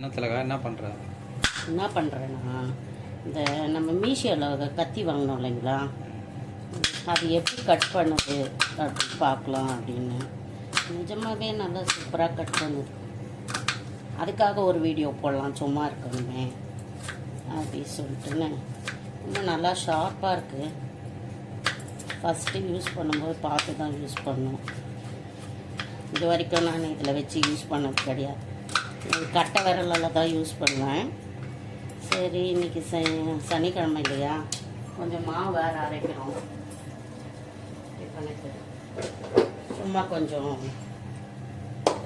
என்ன பண்ணுறேன்னா இந்த நம்ம மீஷோவில் கத்தி வாங்கினோம் இல்லைங்களா, அது எப்படி கட் பண்ணுது அப்படின்னு பார்க்கலாம் அப்படின்னு. நிஜமாகவே நல்லா சூப்பராக கட் பண்ணுது. அதுக்காக ஒரு வீடியோ போடலாம், சும்மா இருக்கணுமே அப்படி சொல்லிட்டுன்னு. இன்னும் நல்லா ஷார்ப்பாக இருக்குது. ஃபஸ்ட்டு யூஸ் பண்ணும்போது பார்த்து தான் யூஸ் பண்ணணும். இது வரைக்கும் நான் இதில் வச்சு யூஸ் பண்ணது கிடையாது. கட்டை விரலில் தான் யூஸ் பண்ணுவேன். சரி, இன்றைக்கி சனிக்கிழமை இல்லையா, கொஞ்சம் மாவு வேறு அரைக்கிறோம். டிஃபனுக்கு சும்மா கொஞ்சம்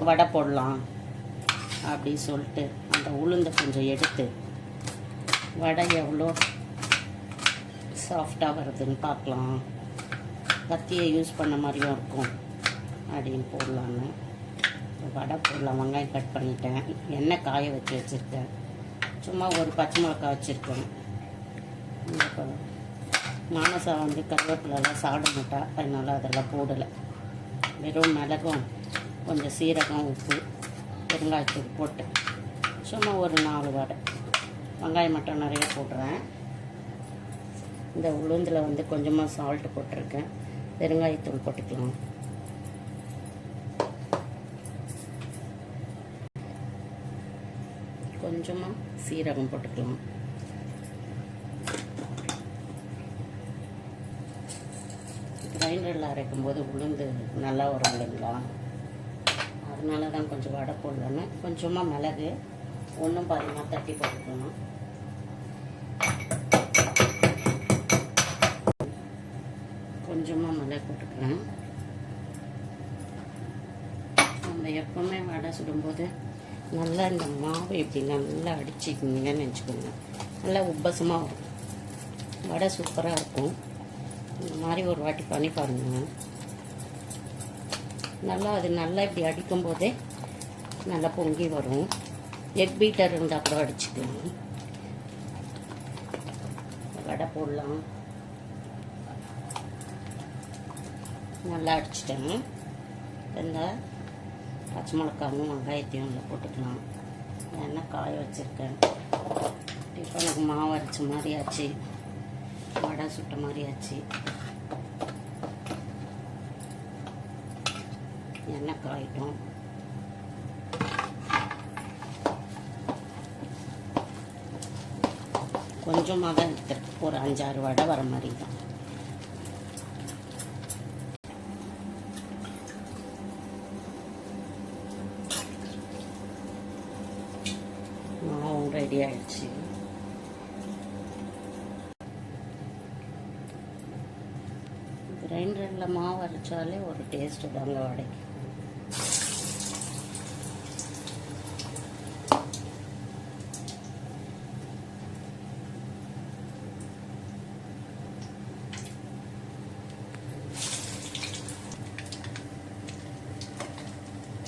வடை போடலாம் அப்படி சொல்லிட்டு அந்த உளுந்தை கொஞ்சம் எடுத்து வடை எவ்வளோ சாஃப்டாக வருதுன்னு பார்க்கலாம். கத்தியை யூஸ் பண்ண மாதிரியும் இருக்கும் அப்படின்னு போடலான்னு வடை போடலாம். வெங்காயம் கட் பண்ணிட்டேன், எண்ணெய் காய வச்சுருக்கேன், சும்மா ஒரு பச்சை மிளகாய் வச்சுருக்கேன். மானசா கருவேப்பிலெல்லாம் சாப்பிட மாட்டா, அதனால் அதெல்லாம் போடலை. வெறும் மிளகும் கொஞ்சம் சீரகம் உப்பு பெருங்காயத்தூள் போட்டு சும்மா ஒரு 4 வடை. வெங்காயம் மட்டும் நிறைய போட்டுறேன். இந்த உளுந்தில் கொஞ்சமாக சால்ட்டு போட்டிருக்கேன், பெருங்காயத்தூள் போட்டுக்கலாம். கொஞ்சமாக சீரகம் போட்டுக்கலாம். கிரைண்டரில் அரைக்கும்போது உளுந்து நல்லா வரும் இல்லைங்களா, அதனால தான் கொஞ்சம் வடை போடலான்னு கொஞ்சமாக மிளகு ஒன்றும் பாதிமாக தட்டி போட்டுக்கலாம். கொஞ்சமாக மிளகு போட்டுக்கிறேன். நம்ம எப்பவுமே வடை சுடும்போது நல்லா இந்த மாவு இப்படி நல்லா அடிச்சிக்கிங்கன்னு வச்சுக்கோங்க, நல்லா உப்பசமாக வரும். வடை சூப்பராக இருக்கும். இந்த மாதிரி ஒரு வாட்டி பண்ணி பாருங்க. அது நல்லா இப்படி அடிக்கும்போதே நல்லா பொங்கி வரும். எக் பீட்டர் இருந்தால் கூட அடிச்சுக்கலாம். வடை போடலாம். நல்லா அடிச்சிட்டேன். இந்த பச்சை மிளகாவும் வெங்காயத்தையும் அதில் போட்டுக்கலாம். எண்ணெய் காய வச்சுருக்கேன். டிஃபனுக்கு மாவு அரைச்ச மாதிரி ஆச்சு, வடை சுட்ட மாதிரி ஆச்சு. எண்ணெய் காயிட்டோம். கொஞ்சமாக தான் எடுத்துருக்கு, ஒரு 5-6 வடை வர மாதிரி தான். மாவும் ரெடி ஆயிடுச்சு. கிரைண்டரில் மாவு அரைச்சாலே ஒரு டேஸ்ட்டு தாங்க வடைக்கு.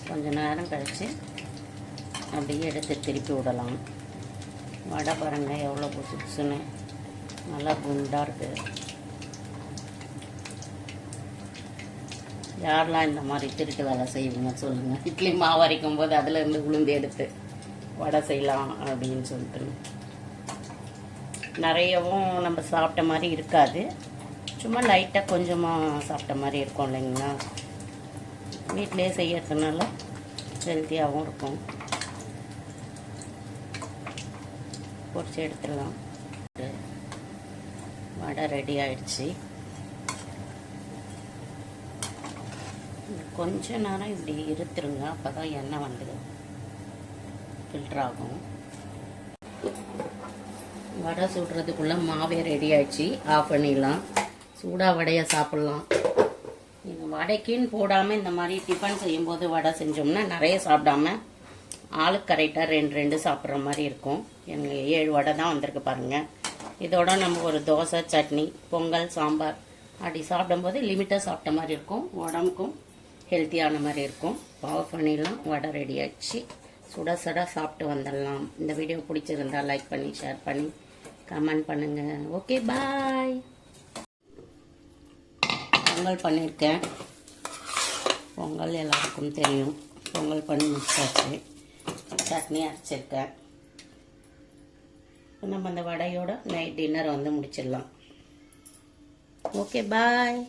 கொஞ்ச நேரம் கழித்து அப்படியே எடுத்து திருப்பி விடலாம். வடை பாருங்கள் எவ்வளோ புதுசு புதுசுன்னு நல்லா குண்டாக இருக்குது. யாரெல்லாம் இந்த மாதிரி திருட்டு வேலை செய்வீங்க சொல்லுங்கள். இட்லி மாவு அரைக்கும் போது அதிலேருந்து உளுந்து எடுத்து வடை செய்யலாம் அப்படின்னு சொல்லிட்டு. நிறையவும் நம்ம சாப்பிட்ட மாதிரி இருக்காது, சும்மா லைட்டாக கொஞ்சமாக சாப்பிட்ட மாதிரி இருக்கும் இல்லைங்களா. வீட்டிலே செய்யறதுனால ஹெல்த்தியாகவும் இருக்கும். பொரிச்சு எடுத்துடலாம். வடை ரெடி ஆயிடுச்சு. கொஞ்ச நேரம் இப்படி இருத்துருங்க, அப்போ தான் எண்ணெய் ஃபில்டர் ஆகும். வடை சுடுறதுக்குள்ளே மாவே ரெடி ஆயிடுச்சு. ஆஃப் பண்ணிடலாம். சூடாக வடையை சாப்பிட்லாம். நீங்கள் வடைக்குன்னு போடாமல் இந்த மாதிரி டிஃபன் செய்யும்போது வடை செஞ்சோம்னா நிறைய சாப்பிடாம ஆளுக்கு கரெக்டாக 2 சாப்பிட்ற மாதிரி இருக்கும். எனக்கு 7 வடை தான் வந்திருக்கு பாருங்கள். இதோட நம்ம ஒரு தோசை, சட்னி, பொங்கல், சாம்பார் அப்படி சாப்பிடும்போது லிமிட்டாக சாப்பிட்ட மாதிரி இருக்கும். உடம்புக்கும் ஹெல்த்தியான மாதிரி இருக்கும். ஆஃப் பண்ணிடலாம். வடை ரெடி ஆகிடுச்சு. சுட சுட சாப்பிட்டு வந்துடலாம். இந்த வீடியோ பிடிச்சிருந்தா லைக் பண்ணி ஷேர் பண்ணி கமெண்ட் பண்ணுங்கள். ஓகே, பாய். பொங்கல் பொங்கல் எல்லாருக்கும் தெரியும். பொங்கல் பண்ணி முடிச்சாச்சு. சட்னி அரைச்சிருக்கேன். நம்ம அந்த வடையோட நைட் டின்னர் வந்து முடிச்சிடலாம். ஓகே, பாய்.